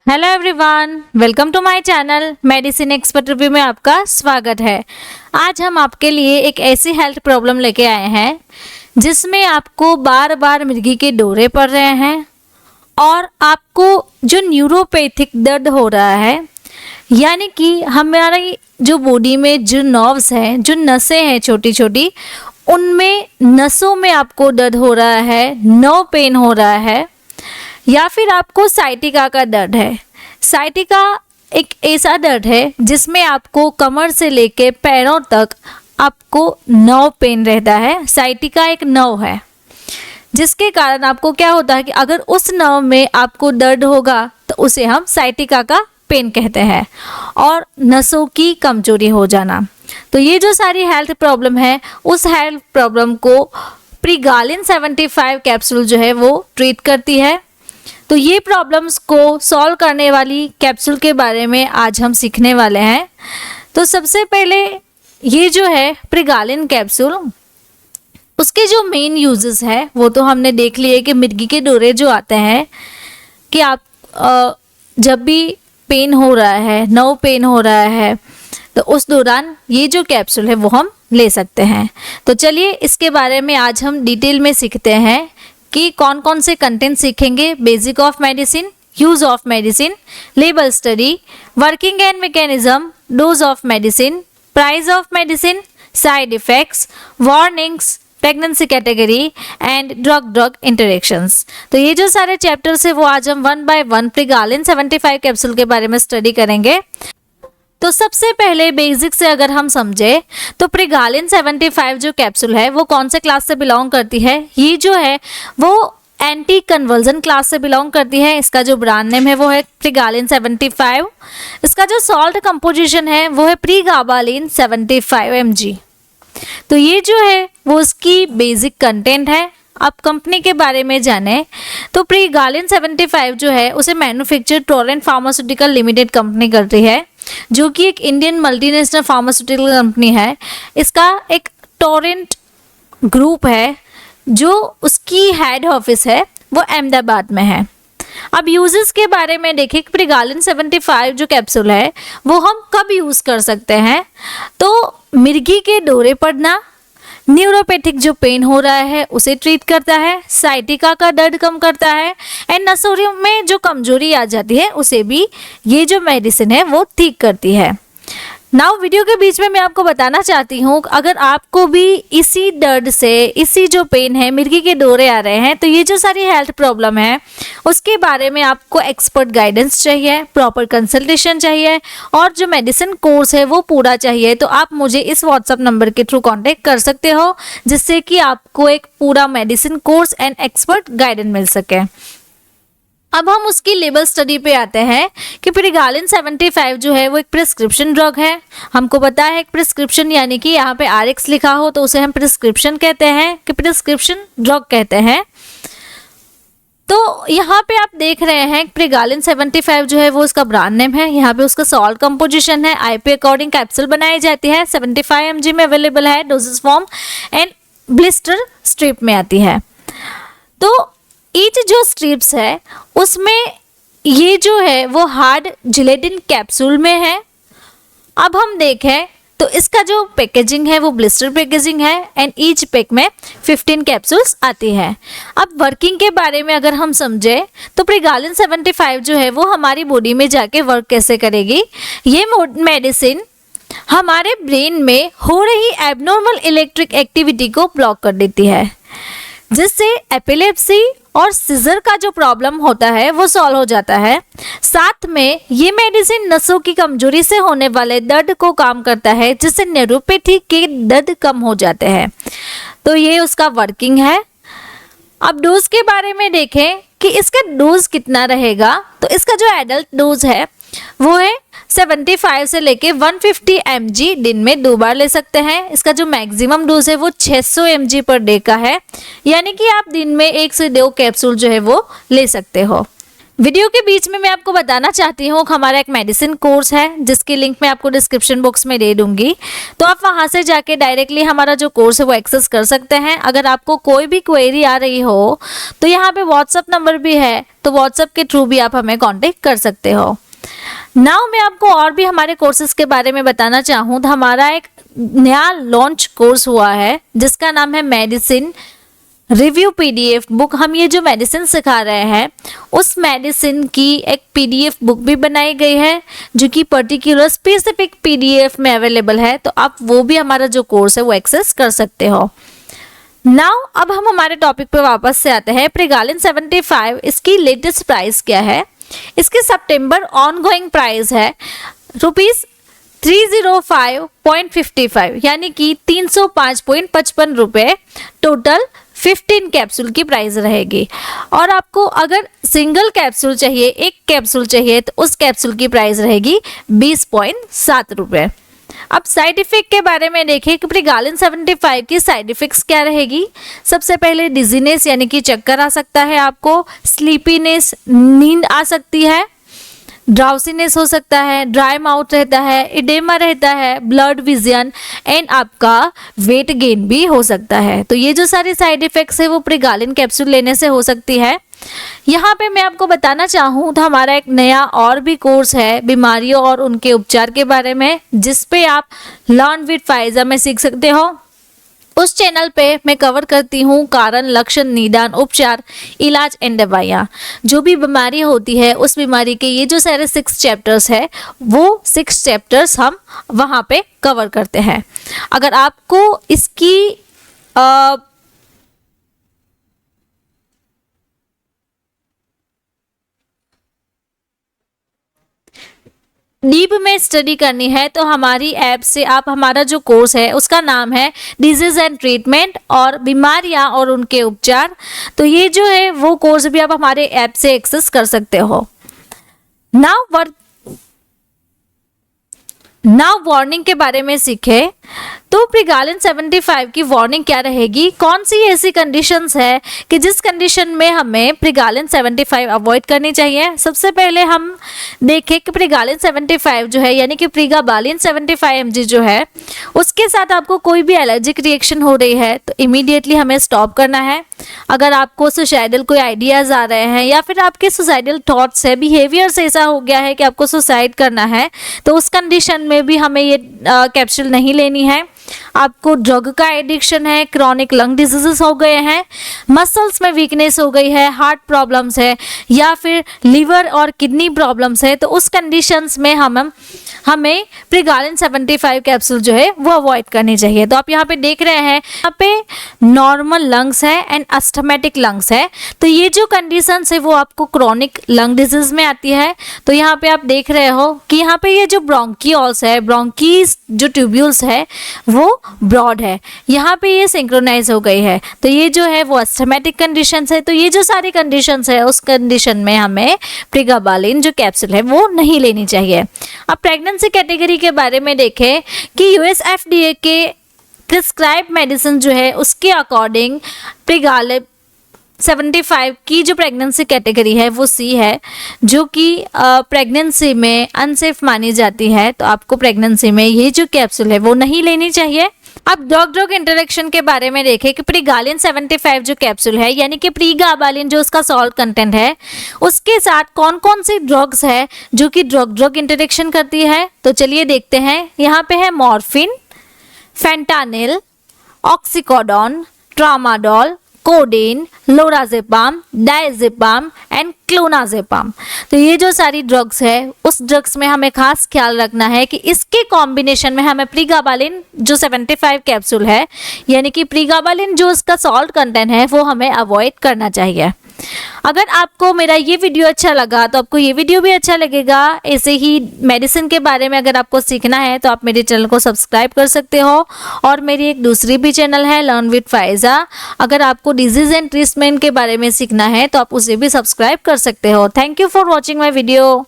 Hello everyone, welcome to my channel medicine expert review में आपका स्वागत है। आज हम आपके लिए एक ऐसी हेल्थ प्रॉब्लम लेके आए हैं जिसमें आपको बार बार मिर्गी के दौरे पड़ रहे हैं और आपको जो न्यूरोपैथिक दर्द हो रहा है, यानी कि हमारी जो बॉडी में जो नर्व्स हैं, जो नसें हैं छोटी छोटी, उनमें नसों में आपको दर्द हो रहा है, नर्व पेन हो रहा है, या फिर आपको साइटिका का दर्द है। साइटिका एक ऐसा दर्द है जिसमें आपको कमर से लेके पैरों तक आपको नर्व पेन रहता है। साइटिका एक नर्व है जिसके कारण आपको क्या होता है कि अगर उस नर्व में आपको दर्द होगा तो उसे हम साइटिका का पेन कहते हैं, और नसों की कमजोरी हो जाना। तो ये जो सारी हेल्थ प्रॉब्लम है, उस हेल्थ प्रॉब्लम को प्रीगालिन 75 कैप्सूल जो है वो ट्रीट करती है। तो ये प्रॉब्लम्स को सॉल्व करने वाली कैप्सूल के बारे में आज हम सीखने वाले हैं। तो सबसे पहले ये जो है प्रीगालिन कैप्सूल, उसके जो मेन यूजेस है वो तो हमने देख लिए कि मिर्गी के दौरे जो आते हैं कि आप जब भी पेन हो रहा है, नर्व पेन हो रहा है, तो उस दौरान ये जो कैप्सूल है वो हम ले सकते हैं। तो चलिए इसके बारे में आज हम डिटेल में सीखते हैं कि कौन कौन से कंटेंट सीखेंगे। Basic of medicine, use of medicine, label study, working and mechanism, dose of medicine, price of medicine, side effects, warnings, pregnancy category and drug interactions. तो ये जो सारे चैप्टर्स है वो आज हम वन बाय वन प्रीगालिन 75 कैप्सूल के बारे में स्टडी करेंगे। तो सबसे पहले बेसिक से अगर हम समझे तो प्रीगालिन 75 जो कैप्सूल है वो कौन से क्लास से बिलोंग करती है। ये जो है वो एंटी कन्वर्जन क्लास से बिलोंग करती है। इसका जो ब्रांड नेम है वो है प्रीगालिन 75। इसका जो सॉल्ट कंपोजिशन है वो है प्रीगाबालिन 75 mg। तो ये जो है वो उसकी बेसिक कंटेंट है। अब कंपनी के बारे में जाने तो प्रीगालिन 75 जो है उसे manufacture Torrent pharmaceutical limited company करती है, जो कि एक इंडियन मल्टीनेशनल फार्मास्यूटिकल कंपनी है। इसका एक टोरेंट ग्रुप है, जो उसकी हेड ऑफिस है वो अहमदाबाद में है। अब यूजेस के बारे में देखें, प्रीगालिन 75 जो कैप्सूल है वो हम कब यूज़ कर सकते हैं। तो मिर्गी के दौरे पड़ना, न्यूरोपैथिक जो पेन हो रहा है उसे ट्रीट करता है, साइटिका का दर्द कम करता है, एंड नसों में जो कमजोरी आ जाती है उसे भी ये जो मेडिसिन है वो ठीक करती है। नाउ वीडियो के बीच में मैं आपको बताना चाहती हूँ, अगर आपको भी इसी दर्द से, इसी जो पेन है, मिर्गी के दौरे आ रहे हैं, तो ये जो सारी हेल्थ प्रॉब्लम है उसके बारे में आपको एक्सपर्ट गाइडेंस चाहिए, प्रॉपर कंसल्टेशन चाहिए, और जो मेडिसिन कोर्स है वो पूरा चाहिए, तो आप मुझे इस व्हाट्सएप नंबर के थ्रू कांटेक्ट कर सकते हो, जिससे कि आपको एक पूरा medicine course and expert guidance मिल सके। अब हम उसकी लेबल स्टडी पे आते हैं कि प्रीगालिन 75 जो है वो एक प्रिस्क्रिप्शन ड्रग है। हमको पता है एक प्रिस्क्रिप्शन यानी कि यहाँ पे RX लिखा हो तो उसे हम प्रिस्क्रिप्शन कहते हैं, कि प्रिस्क्रिप्शन ड्रग कहते हैं। तो यहाँ पे आप देख रहे हैं प्रीगालिन 75 जो है वो उसका ब्रांड नेम है। यहाँ पे उसका सॉल्ट कंपोजिशन है, IP अकॉर्डिंग कैप्सूल बनाई जाती है, 75 mg में अवेलेबल है, doses form and blister strip में आती है। तो ईच जो स्ट्रिप्स है उसमें ये जो है वो हार्ड जिलेटिन कैप्सूल में है। अब हम देखें तो इसका जो पैकेजिंग है वो ब्लिस्टर पैकेजिंग है, एंड ईच पैक में 15 कैप्सूल्स आती है। अब वर्किंग के बारे में अगर हम समझे तो प्रीगालिन 75 जो है वो हमारी बॉडी में जाके वर्क कैसे करेगी। ये मेडिसिन हमारे ब्रेन में हो रही एबनॉर्मल इलेक्ट्रिक एक्टिविटी को ब्लॉक कर देती है, जिससे एपिलेप्सी और सीजर का जो प्रॉब्लम होता है वो सॉल्व हो जाता है। साथ में ये मेडिसिन नसों की कमजोरी से होने वाले दर्द को काम करता है, जिससे न्यूरोपैथी के दर्द कम हो जाते हैं। तो ये उसका वर्किंग है। अब डोज के बारे में देखें कि इसका डोज कितना रहेगा। तो इसका जो एडल्ट डोज है वो है 75 से लेके 150 mg दिन में 2 बार ले सकते हैं। इसका जो मैक्सिमम डोज है वो 600 mg पर डे का है, यानी कि आप दिन में 1 से 2 कैप्सूल जो है वो ले सकते हो। वीडियो के बीच में मैं आपको बताना चाहती हूँ हमारा एक मेडिसिन कोर्स है जिसकी लिंक मैं आपको डिस्क्रिप्शन बॉक्स में दे दूंगी, तो आप वहां से जाके डायरेक्टली हमारा जो कोर्स है वो एक्सेस कर सकते हैं। अगर आपको कोई भी क्वेरी आ रही हो तो यहाँ पे व्हाट्सअप नंबर भी है, तो व्हाट्सअप के थ्रू भी आप हमें कॉन्टेक्ट कर सकते हो। नाउ मैं आपको और भी हमारे कोर्सेज के बारे में बताना चाहूँ तो हमारा एक नया लॉन्च कोर्स हुआ है जिसका नाम है मेडिसिन रिव्यू पीडीएफ बुक। हम ये जो मेडिसिन सिखा रहे हैं उस मेडिसिन की एक पीडीएफ बुक भी बनाई गई है जो कि पर्टिकुलर स्पेसिफिक पीडीएफ में अवेलेबल है, तो आप वो भी हमारा जो कोर्स है वो एक्सेस कर सकते हो। नाउ अब हम हमारे टॉपिक पे वापस से आते हैं। प्रिगालिन 75 इसकी लेटेस्ट प्राइस क्या है? इसकी सितंबर ऑनगोइंग प्राइस है ₹305.55 यानी कि 305.55 रुपये टोटल 15 कैप्सूल की प्राइस रहेगी। और आपको अगर सिंगल कैप्सूल चाहिए, एक कैप्सूल चाहिए, तो उस कैप्सूल की प्राइस रहेगी 20.7 रुपये। अब साइड इफेक्ट के बारे में देखें कि प्रिगालिन 75 की साइड इफेक्ट्स क्या रहेगी। सबसे पहले डिजीनेस यानी कि चक्कर आ सकता है आपको, स्लीपीनेस नींद आ सकती है, ड्राउसीनेस हो सकता है, ड्राई माउथ रहता है, इडेमा रहता है, ब्लड विजन एंड आपका वेट गेन भी हो सकता है। तो ये जो सारी साइड इफेक्ट्स है वो प्रिगालिन कैप्सूल लेने से हो सकती है। यहाँ पे मैं आपको बताना चाहूँ तो हमारा एक नया और भी कोर्स है बीमारियों और उनके उपचार के बारे में, जिसपे आप लर्न विद फाइजा में सीख सकते हो। उस चैनल पे मैं कवर करती हूँ कारण, लक्षण, निदान, उपचार, इलाज एंड दवाइयाँ। जो भी बीमारी होती है उस बीमारी के ये जो सारे 6 चैप्टर्स है वो 6 चैप्टर्स हम वहाँ पे कवर करते हैं। अगर आपको इसकी डीप में स्टडी करनी है तो हमारी ऐप से आप हमारा जो कोर्स है उसका नाम है डिजीज एंड ट्रीटमेंट और बीमारियां और उनके उपचार, तो ये जो है वो कोर्स भी आप हमारे ऐप से एक्सेस कर सकते हो। नाउ वार्निंग के बारे में सीखे तो प्रिगालिन 75 की वार्निंग क्या रहेगी, कौन सी ऐसी कंडीशंस है कि जिस कंडीशन में हमें प्रिगालिन 75 अवॉइड करनी चाहिए। सबसे पहले हम देखें कि प्रिगालिन 75 जो है यानी कि प्रिगाबालिन 75 mg जो है उसके साथ आपको कोई भी एलर्जिक रिएक्शन हो रही है तो इमीडिएटली हमें स्टॉप करना है। अगर आपको सुसाइडल कोई आइडियाज आ रहे हैं या फिर आपके सुसाइडल थॉट्स है, बिहेवियर्स ऐसा हो गया है कि आपको सुसाइड करना है, तो उस कंडीशन में भी हमें ये कैप्सूल नहीं लेनी है। आपको ड्रग का एडिक्शन है, क्रॉनिक लंग डिजीजेस हो गए हैं, मसल्स में वीकनेस हो गई है, हार्ट प्रॉब्लम्स है या फिर लिवर और किडनी प्रॉब्लम्स है, तो उस कंडीशंस में हमें प्रिगालिन 75 कैप्सूल जो है वो अवॉइड करनी चाहिए। तो आप यहाँ पे देख रहे हैं यहाँ पे नॉर्मल लंग्स है एंड अस्थमेटिक लंग्स है, तो ये जो कंडीशंस है वो आपको क्रॉनिक लंग डिजीज में आती है। तो यहाँ पे आप देख रहे हो कि यहाँ पे ये जो ब्रोंकियोल्स है, ब्रोंकीज जो ट्यूब्यूल्स है वो ब्रॉड है, यहाँ पे ये सिंक्रोनाइज हो गई है, तो ये जो है वो अस्थमेटिक कंडीशंस है। तो ये जो सारी कंडीशंस है उस कंडीशन में हमें प्रिगाबालिन जो कैप्सूल है वो नहीं लेनी चाहिए। अब प्रेगनेंसी कैटेगरी के बारे में देखें कि यूएस एफडीए के प्रिस्क्राइब मेडिसिन जो है उसके अकॉर्डिंग प्रिगालिन 75 की जो प्रेगनेंसी कैटेगरी है वो सी है, जो कि प्रेगनेंसी में अनसेफ मानी जाती है। तो आपको प्रेगनेंसी में ये जो कैप्सूल है वो नहीं लेनी चाहिए। अब ड्रग इंटरेक्शन के बारे में देखें कि प्रिगालिन 75 जो कैप्सूल है यानी कि प्रिगाबालिन जो उसका सॉल्ट कंटेंट है उसके साथ कौन कौन सी ड्रग्स है जो कि ड्रग इंटरेक्शन करती है। तो चलिए देखते हैं। यहाँ पे है morphine, fentanyl, oxycodone, tramadol, codeine, lorazepam, diazepam and clonazepam. तो ये जो सारी ड्रग्स है उस ड्रग्स में हमें खास ख्याल रखना है कि इसके कॉम्बिनेशन में हमें प्रिगाबालिन जो 75 कैप्सूल है यानी कि प्रिगाबालिन जो उसका सॉल्ट कंटेंट है वो हमें अवॉइड करना चाहिए। अगर आपको मेरा ये वीडियो अच्छा लगा तो आपको ये वीडियो भी अच्छा लगेगा। ऐसे ही मेडिसिन के बारे में अगर आपको सीखना है तो आप मेरे चैनल को सब्सक्राइब कर सकते हो। और मेरी एक दूसरी भी चैनल है लर्न विद फाइजा, अगर आपको डिजीज एंड ट्रीटमेंट के बारे में सीखना है तो आप उसे भी सब्सक्राइब कर सकते हो। Thank you for watching my video.